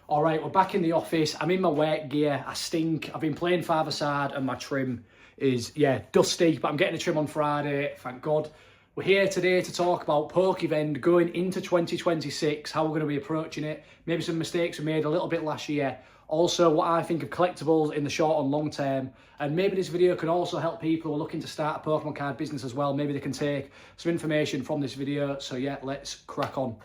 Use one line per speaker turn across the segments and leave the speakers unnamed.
All right, we're back in the office. I'm in my work gear. I stink. I've been playing five-a-side and my trim is, dusty, but I'm getting a trim on Friday, thank God. We're here today to talk about Pokevend going into 2026, how we're going to be approaching it, maybe some mistakes we made a little bit last year, also what I think of collectibles in the short and long term, and maybe this video can also help people who are looking to start a Pokemon card business as well. Maybe they can take some information from this video. So yeah, let's crack on.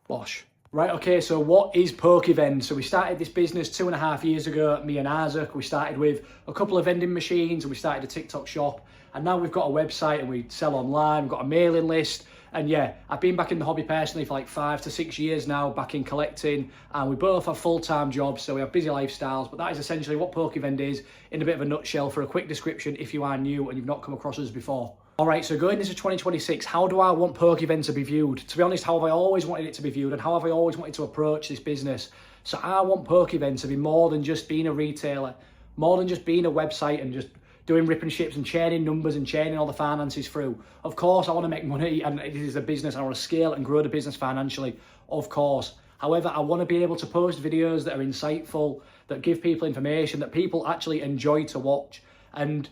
Bosh. Right, okay, so what is Pokevend? So we started this business 2.5 years ago, me and Isaac. We started with a couple of vending machines and we started a TikTok shop. And now we've got a website and we sell online, we've got a mailing list. And yeah, I've been back in the hobby personally for like 5 to 6 years now, back in collecting. And we both have full-time jobs, so we have busy lifestyles. But that is essentially what Pokevend is in a bit of a nutshell for a quick description if you are new and you've not come across us before. All right, so going into 2026, how do I want Pokevend to be viewed? To be honest, how have I always wanted it to be viewed and how have I always wanted to approach this business? So I want Pokevend to be more than just being a retailer, more than just being a website and just doing rip and ships and churning numbers and churning all the finances through. Of course, I want to make money and it is a business. I want to scale and grow the business financially, of course. However, I want to be able to post videos that are insightful, that give people information, that people actually enjoy to watch. And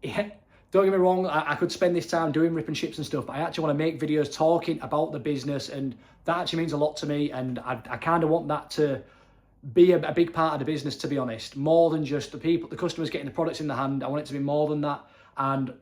yeah, don't get me wrong, I could spend this time doing rip and ships and stuff, but I actually want to make videos talking about the business, and that actually means a lot to me, and I kind of want that to be a big part of the business, to be honest. More than just the customers getting the products in the hand. I want it to be more than that. And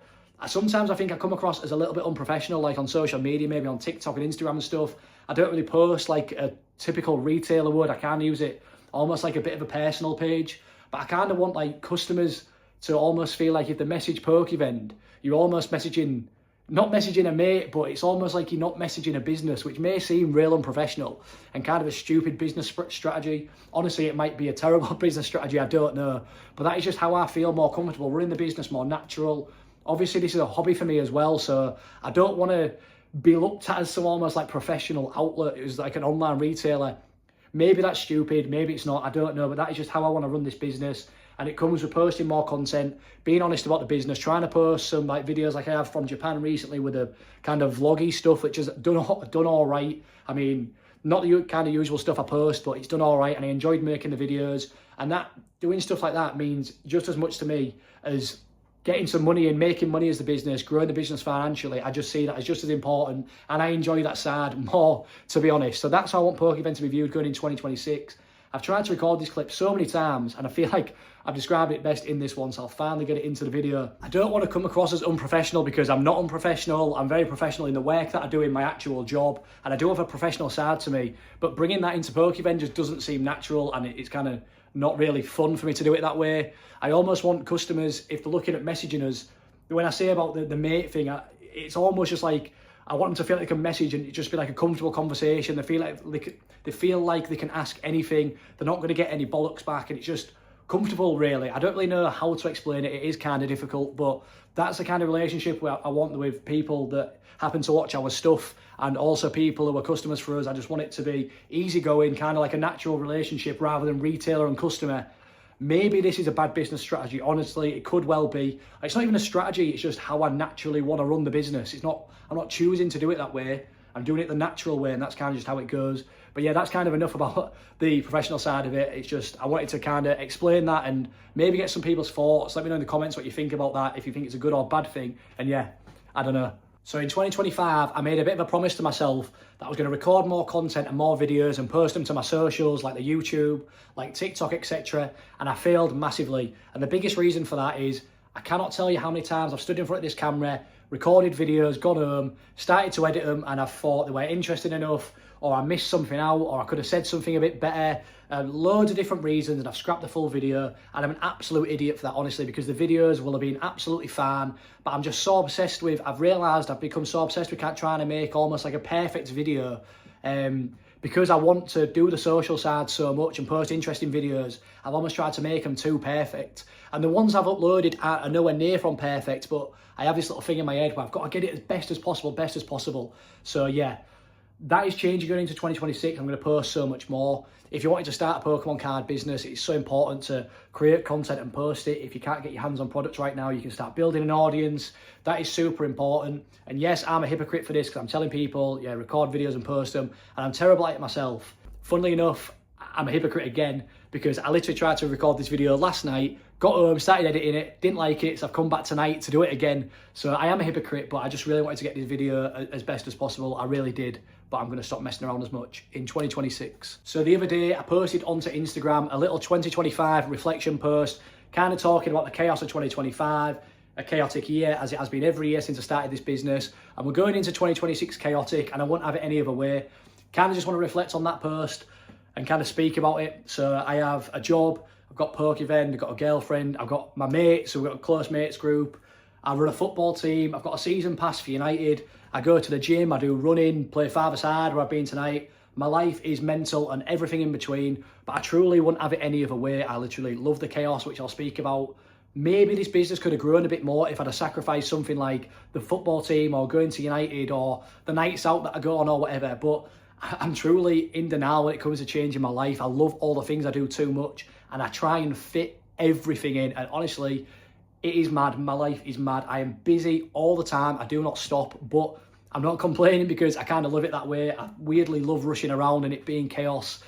sometimes I think I come across as a little bit unprofessional, like on social media, maybe on TikTok and Instagram and stuff. I don't really post like a typical retailer would. I kind of use it almost like a bit of a personal page, but I kind of want like customers to almost feel like if they message Pokevend, you're almost messaging, not messaging a mate, but it's almost like you're not messaging a business, which may seem real unprofessional and kind of a stupid business strategy. Honestly, it might be a terrible business strategy, I don't know. But that is just how I feel more comfortable running the business, more natural. Obviously, this is a hobby for me as well, so I don't want to be looked at as some almost like professional outlet. It was like an online retailer. Maybe that's stupid, maybe it's not, I don't know, but that is just how I want to run this business. And it comes with posting more content, being honest about the business, trying to post some like videos like I have from Japan recently with the kind of vloggy stuff, which is done all right. I mean, not the kind of usual stuff I post, but it's done all right, and I enjoyed making the videos. And that doing stuff like that means just as much to me as getting some money and making money as the business, growing the business financially. I just see that as just as important, and I enjoy that side more, to be honest. So that's how I want Pokevend to be viewed going in 2026. I've tried to record this clip so many times and I feel like I've described it best in this one, so I'll finally get it into the video. I don't want to come across as unprofessional because I'm not unprofessional. I'm very professional in the work that I do in my actual job, and I do have a professional side to me, but bringing that into Pokevend just doesn't seem natural, and it's kind of not really fun for me to do it that way. I almost want customers, if they're looking at messaging us, when I say about the mate thing, it's almost just like, I want them to feel like they can message and it just be like a comfortable conversation. They feel like they can ask anything. They're not going to get any bollocks back, and it's just comfortable, really. I don't really know how to explain it. It is kind of difficult, but that's the kind of relationship I want with people that happen to watch our stuff, and also people who are customers for us. I just want it to be easygoing, kind of like a natural relationship rather than retailer and customer. Maybe this is a bad business strategy. Honestly, it could well be. It's not even a strategy, it's just how I naturally want to run the business. I'm not choosing to do it that way. I'm doing it the natural way, and that's kind of just how it goes. But yeah, that's kind of enough about the professional side of it. It's just, I wanted to kind of explain that and maybe get some people's thoughts. Let me know in the comments what you think about that, if you think it's a good or bad thing. And yeah, I don't know. So in 2025, I made a bit of a promise to myself that I was going to record more content and more videos and post them to my socials, like the YouTube, like TikTok, etc. And I failed massively. And the biggest reason for that is I cannot tell you how many times I've stood in front of this camera, recorded videos, gone home, started to edit them, and I thought they were interesting enough, or I missed something out, or I could have said something a bit better. Loads of different reasons, and I've scrapped the full video, and I'm an absolute idiot for that, honestly, because the videos will have been absolutely fine, but I'm just so obsessed with, I've realised I've become so obsessed with trying to make almost like a perfect video, because I want to do the social side so much and post interesting videos. I've almost tried to make them too perfect, and the ones I've uploaded are nowhere near from perfect, but I have this little thing in my head where I've got to get it as best as possible. So yeah, that is changing going into 2026. I'm going to post so much more. If you wanted to start a Pokemon card business, it's so important to create content and post it. If you can't get your hands on products right now, you can start building an audience. That is super important. And yes, I'm a hypocrite for this because I'm telling people, yeah, record videos and post them, and I'm terrible at it myself. Funnily enough, I'm a hypocrite again, because I literally tried to record this video last night, got home, started editing it, didn't like it, so I've come back tonight to do it again. So I am a hypocrite, but I just really wanted to get this video as best as possible. I really did, but I'm going to stop messing around as much in 2026. So the other day I posted onto Instagram a little 2025 reflection post, kind of talking about the chaos of 2025, a chaotic year as it has been every year since I started this business, and we're going into 2026 chaotic, and I won't have it any other way. Kind of just want to reflect on that post and kind of speak about it. So I have a job, I've got PokeVend, I've got a girlfriend, I've got my mates, so we've got a close mates group. I run a football team, I've got a season pass for United, I go to the gym, I do running, play five-a-side where I've been tonight. My life is mental and everything in between, but I truly wouldn't have it any other way. I literally love the chaos, which I'll speak about. Maybe this business could have grown a bit more if I'd have sacrificed something like the football team or going to United or the nights out that I go on or whatever, but I'm truly in denial when it comes to changing my life. I love all the things I do too much, and I try and fit everything in, and honestly, it is mad. My life is mad. I am busy all the time. I do not stop, but I'm not complaining because I kind of live it that way. I weirdly love rushing around and it being chaos.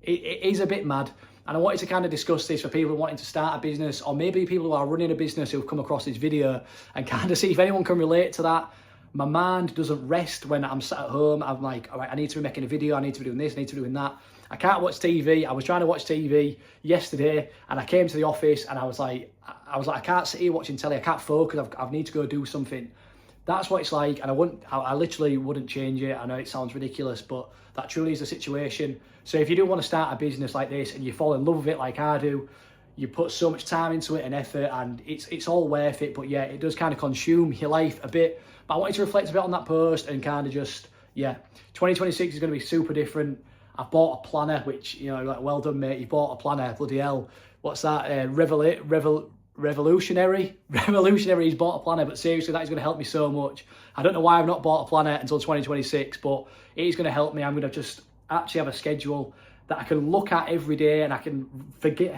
It is a bit mad, and I wanted to kind of discuss this for people wanting to start a business, or maybe people who are running a business who've come across this video, and kind of see if anyone can relate to that. My mind doesn't rest when I'm sat at home. I'm like, all right, I need to be making a video, I need to be doing this, I need to be doing that. I can't watch TV. I was trying to watch TV yesterday, and I came to the office and I was like, I can't sit here watching telly, I can't focus, I need to go do something. That's what it's like, and I literally wouldn't change it. I know it sounds ridiculous, but that truly is the situation. So if you do want to start a business like this and you fall in love with it like I do, you put so much time into it and effort, and it's all worth it. But yeah, it does kind of consume your life a bit. But I wanted to reflect a bit on that post and kind of just, yeah, 2026 is going to be super different. I've bought a planner, which, you know, like, well done, mate. You bought a planner, bloody hell. What's that? Revolutionary? Revolutionary's bought a planner, but seriously, that is going to help me so much. I don't know why I've not bought a planner until 2026, but it is going to help me. I'm going to just actually have a schedule that I can look at every day, and I can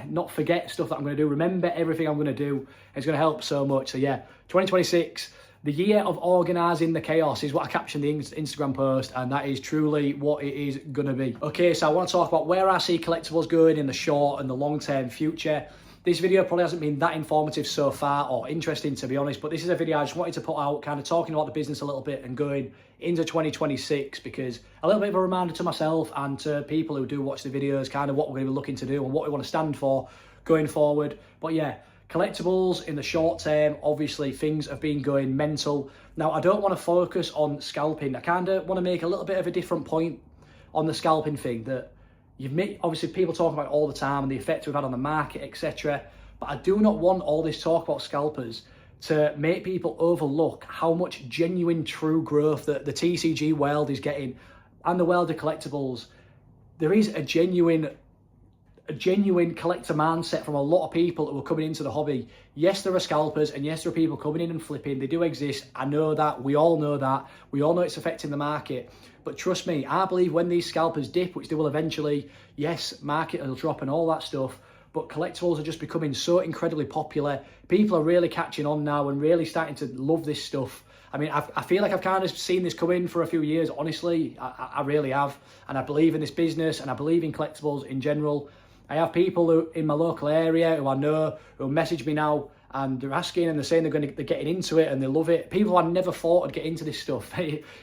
not forget stuff that I'm going to do, remember everything I'm going to do. It's going to help so much. So yeah, 2026, the year of organising the chaos is what I captioned the Instagram post, and that is truly what it is going to be. Okay, so I want to talk about where I see collectibles going in the short and the long-term future. This video probably hasn't been that informative so far, or interesting to be honest, but this is a video I just wanted to put out, kind of talking about the business a little bit and going into 2026, because a little bit of a reminder to myself and to people who do watch the videos, kind of what we're going to be looking to do and what we want to stand for going forward. But yeah, collectibles in the short term, obviously things have been going mental. Now, I don't want to focus on scalping. I kind of want to make a little bit of a different point on the scalping thing, that you've made, obviously people talk about it all the time and the effect we've had on the market, etc. But I do not want all this talk about scalpers to make people overlook how much genuine, true growth that the TCG world is getting, and the world of collectibles. There is a genuine collector mindset from a lot of people who are coming into the hobby. Yes, there are scalpers, and yes, there are people coming in and flipping. They do exist. I know that. We all know that. We all know it's affecting the market. But trust me, I believe when these scalpers dip, which they will eventually, yes, market will drop and all that stuff, but collectibles are just becoming so incredibly popular. People are really catching on now and really starting to love this stuff. I mean, I feel like I've kind of seen this come in for a few years, honestly. I really have. And I believe in this business, and I believe in collectibles in general. I have people who in my local area who I know who message me now, and they're asking and they're saying they're getting into it and they love it. People I never thought would get into this stuff.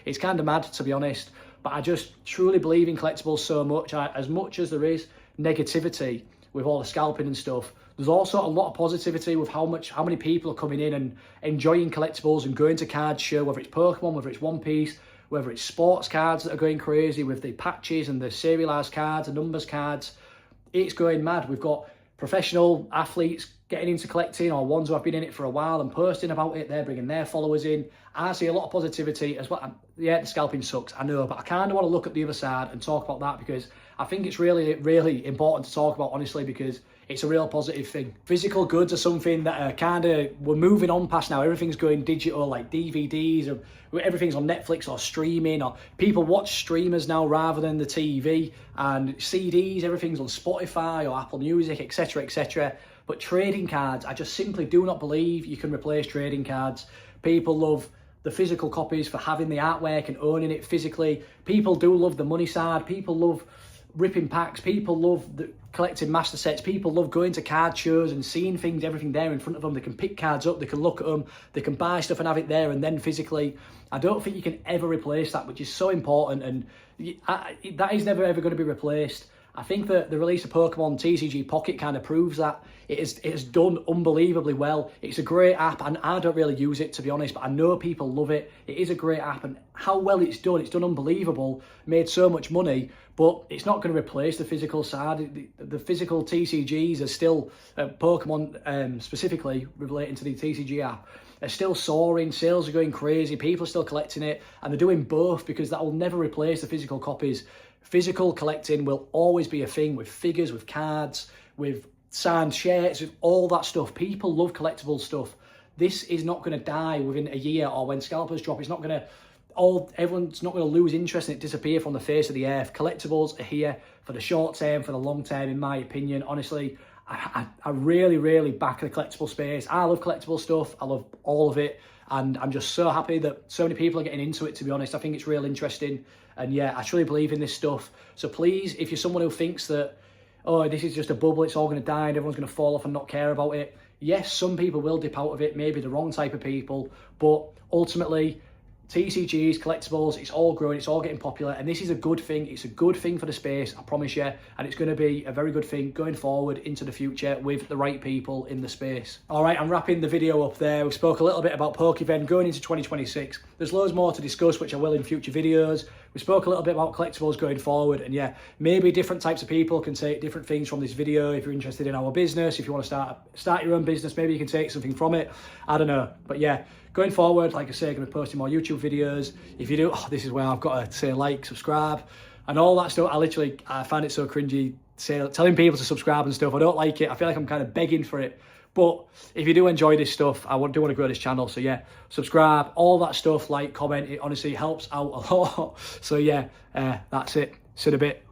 It's kind of mad, to be honest. But I just truly believe in collectibles so much. As much as there is negativity with all the scalping and stuff, there's also a lot of positivity with how many people are coming in and enjoying collectibles and going to card show, whether it's Pokemon, whether it's One Piece, whether it's sports cards that are going crazy with the patches and the serialized cards and numbers cards. It's going mad. We've got professional athletes getting into collecting, or ones who have been in it for a while and posting about it. They're bringing their followers in. I see a lot of positivity as well. Yeah, the scalping sucks, I know, but I kind of want to look at the other side and talk about that, because I think it's really, really important to talk about, honestly, because it's a real positive thing. Physical goods are something that are kind of, we're moving on past now. Everything's going digital, like DVDs, or everything's on Netflix or streaming, or people watch streamers now rather than the TV, and CDs, everything's on Spotify or Apple Music, etc, etc. But trading cards, I just simply do not believe you can replace trading cards. People love the physical copies for having the artwork and owning it physically. People do love the money side. People love ripping packs. People love collecting master sets. People love going to card shows and seeing things, everything there in front of them. They can pick cards up, they can look at them, they can buy stuff and have it there and then physically. I don't think you can ever replace that, which is so important, and that is never ever going to be replaced. I think that the release of Pokemon TCG Pocket kind of proves that. It has done unbelievably well. It's a great app, and I don't really use it, to be honest, but I know people love it. It is a great app, and how well it's done unbelievable, made so much money, but it's not going to replace the physical side. The physical TCGs are still, Pokemon specifically relating to the TCG app, are still soaring, sales are going crazy, people are still collecting it, and they're doing both because that will never replace the physical copies. Physical collecting will always be a thing with figures, with cards, with signed shirts, with all that stuff. People love collectible stuff. This is not going to die within a year, or when scalpers drop, it's not going to, everyone's not going to lose interest and it disappear from the face of the earth. Collectibles are here for the short term, for the long term, in my opinion. Honestly, I really, really back the collectible space. I love collectible stuff. I love all of it. And I'm just so happy that so many people are getting into it, to be honest. I think it's real interesting. And yeah, I truly believe in this stuff. So please, if you're someone who thinks that, oh, this is just a bubble, it's all going to die and everyone's going to fall off and not care about it. Yes, some people will dip out of it, maybe the wrong type of people. But ultimately, TCGs, collectibles, it's all growing, it's all getting popular, and this is a good thing. It's a good thing for the space, I promise you, and it's going to be a very good thing going forward into the future with the right people in the space. All right, I'm wrapping the video up there. We spoke a little bit about Pokevend going into 2026. There's loads more to discuss, which I will in future videos. We spoke a little bit about collectibles going forward, and yeah, maybe different types of people can take different things from this video. If you're interested in our business, if you want to start your own business, maybe you can take something from it. I don't know, but yeah, going forward, like I say, I'm going to be posting more YouTube videos. If you do, this is where I've got to say like, subscribe, and all that stuff. I find it so cringy telling people to subscribe and stuff. I don't like it. I feel like I'm kind of begging for it. But if you do enjoy this stuff, I do want to grow this channel. So yeah, subscribe, all that stuff, like, comment. It honestly helps out a lot. So yeah, that's it. See you in a bit.